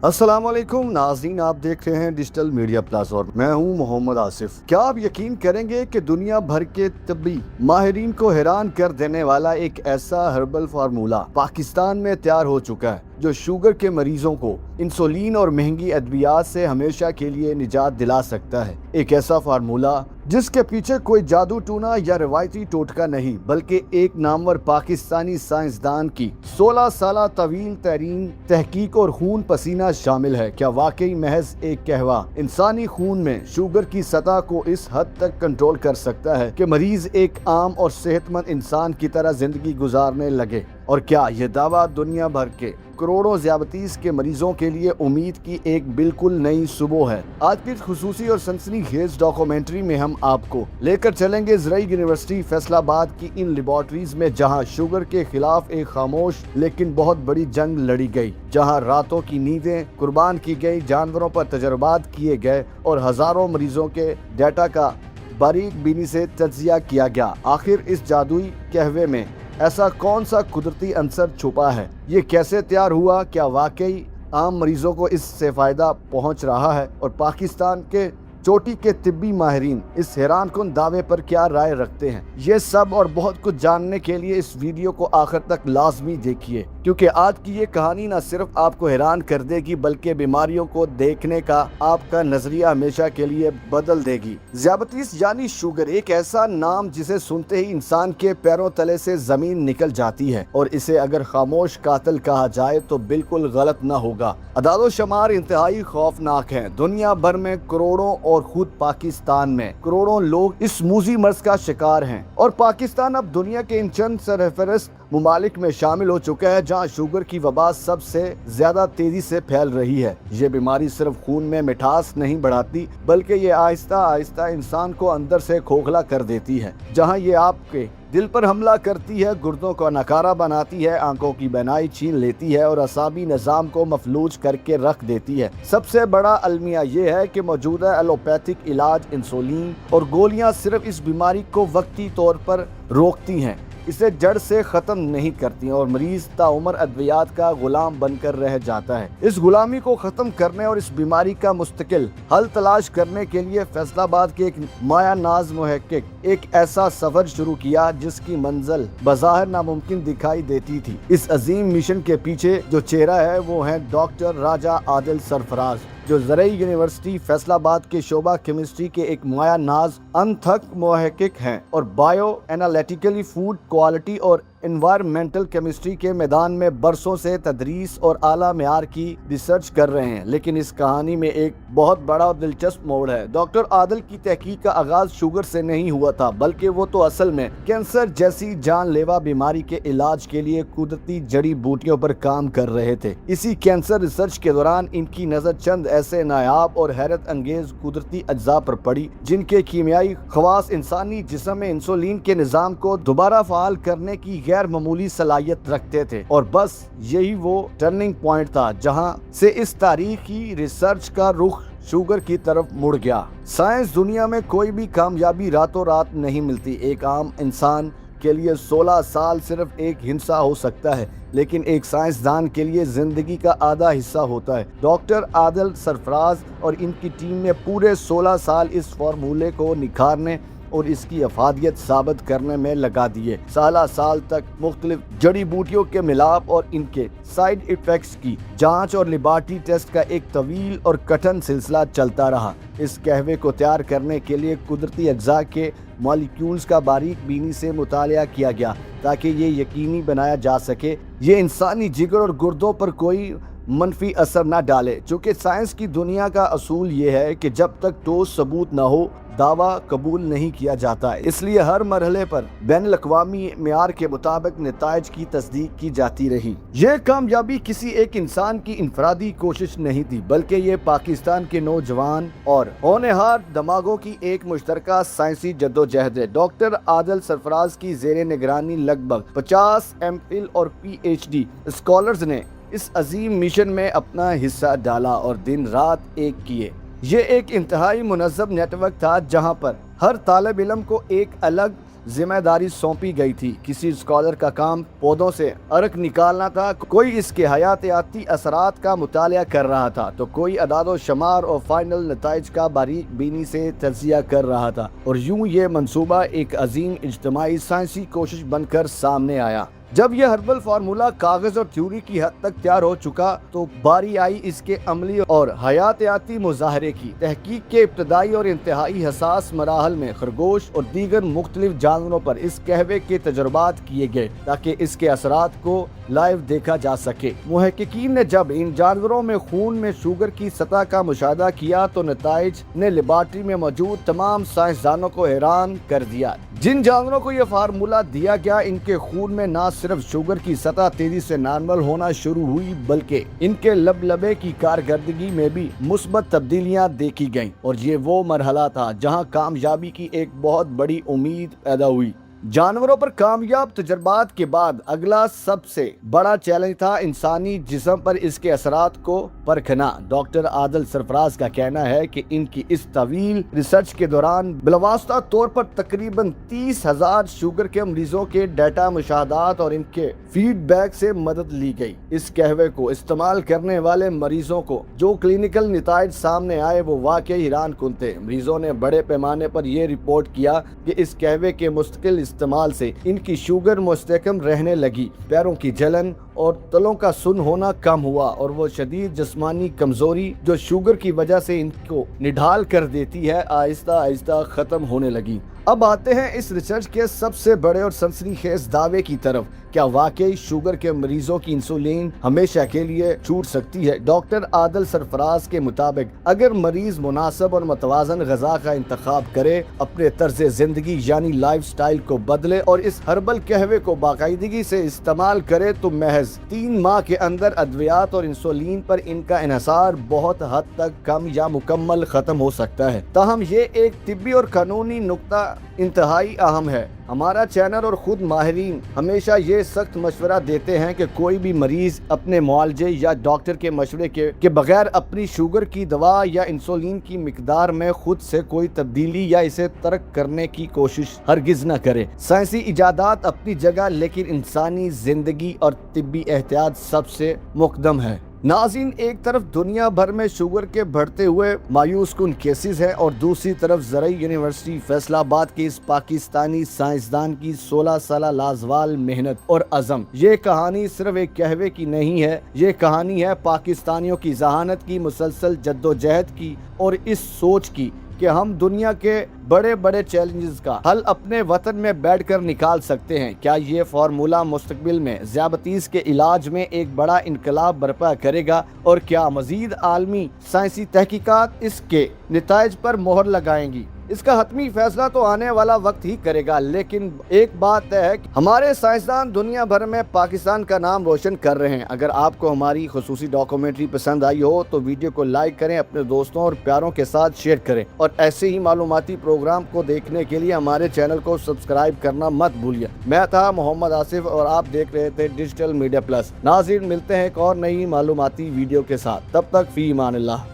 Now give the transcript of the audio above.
السلام علیکم ناظرین، آپ دیکھ رہے ہیں ڈیجیٹل میڈیا پلس اور میں ہوں محمد آصف۔ کیا آپ یقین کریں گے کہ دنیا بھر کے طبی ماہرین کو حیران کر دینے والا ایک ایسا ہربل فارمولہ پاکستان میں تیار ہو چکا ہے جو شوگر کے مریضوں کو انسولین اور مہنگی ادویات سے ہمیشہ کے لیے نجات دلا سکتا ہے۔ ایک ایسا فارمولہ جس کے پیچھے کوئی جادو ٹونا یا روایتی ٹوٹکا نہیں، بلکہ ایک نامور پاکستانی سائنسدان کی 16 سالہ طویل ترین تحقیق اور خون پسینہ شامل ہے۔ کیا واقعی محض ایک قہوہ انسانی خون میں شوگر کی سطح کو اس حد تک کنٹرول کر سکتا ہے کہ مریض ایک عام اور صحت مند انسان کی طرح زندگی گزارنے لگے؟ اور کیا یہ دعویٰ دنیا بھر کے کروڑوں ذیابیطس کے مریضوں کے لیے امید کی ایک بالکل نئی صبح ہے؟ آج کی خصوصی اور سنسنی خیز ڈاکومنٹری میں ہم آپ کو لے کر چلیں گے زرعی یونیورسٹی فیصل آباد کی ان لیبارٹریز میں، جہاں شوگر کے خلاف ایک خاموش لیکن بہت بڑی جنگ لڑی گئی، جہاں راتوں کی نیندیں قربان کی گئی، جانوروں پر تجربات کیے گئے اور ہزاروں مریضوں کے ڈیٹا کا باریک بینی سے تجزیہ کیا گیا۔ آخر اس جادوئی قہوے میں ایسا کون سا قدرتی عنصر چھپا ہے؟ یہ کیسے تیار ہوا؟ کیا واقعی عام مریضوں کو اس سے فائدہ پہنچ رہا ہے؟ اور پاکستان کے چوٹی کے طبی ماہرین اس حیران کن دعوے پر کیا رائے رکھتے ہیں؟ یہ سب اور بہت کچھ جاننے کے لیے اس ویڈیو کو آخر تک لازمی دیکھیے، کیونکہ آج کی یہ کہانی نہ صرف آپ کو حیران کر دے گی بلکہ بیماریوں کو دیکھنے کا آپ کا نظریہ ہمیشہ کے لیے بدل دے گی۔ ذیابیطس یعنی شوگر، ایک ایسا نام جسے سنتے ہی انسان کے پیروں تلے سے زمین نکل جاتی ہے، اور اسے اگر خاموش قاتل کہا جائے تو بالکل غلط نہ ہوگا۔ اعداد و شمار انتہائی خوفناک ہیں۔ دنیا بھر میں کروڑوں اور خود پاکستان میں کروڑوں لوگ اس موذی مرض کا شکار ہیں، اور پاکستان اب دنیا کے ان چند سرفہرست ممالک میں شامل ہو چکا ہے جہاں شوگر کی وبا سب سے زیادہ تیزی سے پھیل رہی ہے۔ یہ بیماری صرف خون میں مٹھاس نہیں بڑھاتی بلکہ یہ آہستہ آہستہ انسان کو اندر سے کھوکھلا کر دیتی ہے۔ جہاں یہ آپ کے دل پر حملہ کرتی ہے، گردوں کو ناکارہ بناتی ہے، آنکھوں کی بینائی چھین لیتی ہے اور اعصابی نظام کو مفلوج کر کے رکھ دیتی ہے۔ سب سے بڑا المیہ یہ ہے کہ موجودہ ایلوپیتھک علاج، انسولین اور گولیاں صرف اس بیماری کو وقتی طور پر روکتی ہیں، اسے جڑ سے ختم نہیں کرتی، اور مریض تاعمر ادویات کا غلام بن کر رہ جاتا ہے۔ اس غلامی کو ختم کرنے اور اس بیماری کا مستقل حل تلاش کرنے کے لیے فیصل آباد کے ایک مایہ ناز محقق ایک ایسا سفر شروع کیا جس کی منزل بظاہر ناممکن دکھائی دیتی تھی۔ اس عظیم مشن کے پیچھے جو چہرہ ہے وہ ہے ڈاکٹر راجہ عادل سرفراز، جو زرعی یونیورسٹی فیصل آباد کے شعبہ کیمسٹری کے ایک مایہ ناز انتھک محقق ہیں اور بائیو انالیٹیکلی فوڈ کوالٹی اور انوائرمنٹل کیمسٹری کے میدان میں برسوں سے تدریس اور اعلیٰ معیار کی ریسرچ کر رہے ہیں۔ لیکن اس کہانی میں ایک بہت بڑا اور دلچسپ موڑ ہے۔ ڈاکٹر عادل کی تحقیق کا آغاز شوگر سے نہیں ہوا تھا، بلکہ وہ تو اصل میں کینسر جیسی جان لیوا بیماری کے علاج کے لیے قدرتی جڑی بوٹیوں پر کام کر رہے تھے۔ اسی کینسر ریسرچ کے دوران ان کی نظر چند ایسے نایاب اور حیرت انگیز قدرتی اجزاء پر پڑی جن کے کیمیائی خواص انسانی جسم میں انسولین کے نظام کو دوبارہ فعال کرنے کی غیر معمولی صلاحیت رکھتے تھے، اور بس یہی وہ ٹرننگ پوائنٹ تھا جہاں سے اس تاریخی ریسرچ کا رخ شوگر کی طرف مڑ گیا۔ سائنس دنیا میں کوئی بھی کامیابی راتوں رات نہیں ملتی۔ ایک عام انسان کے لیے 16 سال صرف ایک ہنسا ہو سکتا ہے، لیکن ایک سائنسدان کے لیے زندگی کا آدھا حصہ ہوتا ہے۔ ڈاکٹر عادل سرفراز اور ان کی ٹیم نے پورے 16 سال اس فارمولے کو نکھارنے اور اس کی افادیت ثابت کرنے میں لگا دیے۔ سالہ سال تک مختلف جڑی بوٹیوں کے ملاپ اور ان کے سائیڈ ایفیکٹس کی جانچ اور لیبارٹری ٹیسٹ کا ایک طویل اور کٹھن سلسلہ چلتا رہا۔ اس قہوے کو تیار کرنے کے لیے قدرتی اجزاء کے مالیکیولز کا باریک بینی سے مطالعہ کیا گیا تاکہ یہ یقینی بنایا جا سکے یہ انسانی جگر اور گردوں پر کوئی منفی اثر نہ ڈالے۔ چونکہ سائنس کی دنیا کا اصول یہ ہے کہ جب تک ٹھوس ثبوت نہ ہو دعویٰ قبول نہیں کیا جاتا، اس لیے ہر مرحلے پر بین الاقوامی معیار کے مطابق نتائج کی تصدیق کی جاتی رہی۔ یہ کامیابی کسی ایک انسان کی انفرادی کوشش نہیں تھی، بلکہ یہ پاکستان کے نوجوان اور ہونہار دماغوں کی ایک مشترکہ سائنسی جدوجہد ہے۔ ڈاکٹر عادل سرفراز کی زیر نگرانی لگ بھگ 50 ایم فل اور پی ایچ ڈی اسکالرز نے اس عظیم مشن میں اپنا حصہ ڈالا اور دن رات ایک کیے۔ یہ ایک انتہائی منظم نیٹ ورک تھا جہاں پر ہر طالب علم کو ایک الگ ذمہ داری سونپی گئی تھی۔ کسی اسکالر کا کام پودوں سے ارک نکالنا تھا، کوئی اس کے حیاتیاتی اثرات کا مطالعہ کر رہا تھا تو کوئی اعداد و شمار اور فائنل نتائج کا باریک بینی سے تجزیہ کر رہا تھا، اور یوں یہ منصوبہ ایک عظیم اجتماعی سائنسی کوشش بن کر سامنے آیا۔ جب یہ ہربل فارمولہ کاغذ اور تھیوری کی حد تک تیار ہو چکا تو باری آئی اس کے عملی اور حیاتیاتی مظاہرے کی۔ تحقیق کے ابتدائی اور انتہائی حساس مراحل میں خرگوش اور دیگر مختلف جانوروں پر اس قہوے کے تجربات کیے گئے تاکہ اس کے اثرات کو لائیو دیکھا جا سکے۔ محققین نے جب ان جانوروں میں خون میں شوگر کی سطح کا مشاہدہ کیا تو نتائج نے لیبارٹری میں موجود تمام سائنسدانوں کو حیران کر دیا۔ جن جانوروں کو یہ فارمولہ دیا گیا ان کے خون میں نہ صرف شوگر کی سطح تیزی سے نارمل ہونا شروع ہوئی بلکہ ان کے لبے کی کارکردگی میں بھی مثبت تبدیلیاں دیکھی گئیں، اور یہ وہ مرحلہ تھا جہاں کامیابی کی ایک بہت بڑی امید پیدا ہوئی۔ جانوروں پر کامیاب تجربات کے بعد اگلا سب سے بڑا چیلنج تھا انسانی جسم پر اس کے اثرات کو پرکھنا۔ ڈاکٹر عادل سرفراز کا کہنا ہے کہ ان کی اس طویل ریسرچ کے دوران بلاواسطہ طور پر تقریباً 30,000 شوگر کے مریضوں کے ڈیٹا، مشاہدات اور ان کے فیڈ بیک سے مدد لی گئی۔ اس قہوے کو استعمال کرنے والے مریضوں کو جو کلینکل نتائج سامنے آئے وہ واقعی حیران کن تھے۔ مریضوں نے بڑے پیمانے پر یہ رپورٹ کیا کہ اس قہوے کے مستقل استعمال سے ان کی شوگر مستحکم رہنے لگی، پیروں کی جلن اور تلوں کا سن ہونا کم ہوا، اور وہ شدید جسمانی کمزوری جو شوگر کی وجہ سے ان کو نڈھال کر دیتی ہے آہستہ آہستہ ختم ہونے لگی۔ اب آتے ہیں اس ریسرچ کے سب سے بڑے اور سنسنی خیز دعوے کی طرف۔ کیا واقعی شوگر کے مریضوں کی انسولین ہمیشہ کے لیے چھوٹ سکتی ہے؟ ڈاکٹر عادل سرفراز کے مطابق اگر مریض مناسب اور متوازن غذا کا انتخاب کرے، اپنے طرز زندگی یعنی لائف سٹائل کو بدلے اور اس ہربل قہوے کو باقاعدگی سے استعمال کرے تو محض 3 ماہ کے اندر ادویات اور انسولین پر ان کا انحصار بہت حد تک کم یا مکمل ختم ہو سکتا ہے۔ تاہم یہ ایک طبی اور قانونی نقطہ انتہائی اہم ہے۔ ہمارا چینل اور خود ماہرین ہمیشہ یہ سخت مشورہ دیتے ہیں کہ کوئی بھی مریض اپنے معالجے یا ڈاکٹر کے مشورے کے بغیر اپنی شوگر کی دوا یا انسولین کی مقدار میں خود سے کوئی تبدیلی یا اسے ترک کرنے کی کوشش ہرگز نہ کرے۔ سائنسی ایجادات اپنی جگہ، لیکن انسانی زندگی اور طبی احتیاط سب سے مقدم ہے۔ ناظرین، ایک طرف دنیا بھر میں شوگر کے بڑھتے ہوئے مایوس کن کیسز ہیں اور دوسری طرف زرعی یونیورسٹی فیصل آباد کے اس پاکستانی سائنسدان کی 16 سالہ لازوال محنت اور عزم۔ یہ کہانی صرف ایک قہوے کی نہیں ہے، یہ کہانی ہے پاکستانیوں کی ذہانت کی، مسلسل جدوجہد کی اور اس سوچ کی کہ ہم دنیا کے بڑے بڑے چیلنجز کا حل اپنے وطن میں بیٹھ کر نکال سکتے ہیں۔ کیا یہ فارمولہ مستقبل میں ذیابیطس کے علاج میں ایک بڑا انقلاب برپا کرے گا، اور کیا مزید عالمی سائنسی تحقیقات اس کے نتائج پر مہر لگائیں گی؟ اس کا حتمی فیصلہ تو آنے والا وقت ہی کرے گا، لیکن ایک بات طے ہے کہ ہمارے سائنسدان دنیا بھر میں پاکستان کا نام روشن کر رہے ہیں۔ اگر آپ کو ہماری خصوصی ڈاکومنٹری پسند آئی ہو تو ویڈیو کو لائک کریں، اپنے دوستوں اور پیاروں کے ساتھ شیئر کریں، اور ایسے ہی معلوماتی پروگرام کو دیکھنے کے لیے ہمارے چینل کو سبسکرائب کرنا مت بھولیے۔ میں تھا محمد آصف اور آپ دیکھ رہے تھے ڈیجیٹل میڈیا پلس۔ ناظرین، ملتے ہیں ایک اور نئی معلوماتی ویڈیو کے ساتھ، تب تک فی امان اللہ۔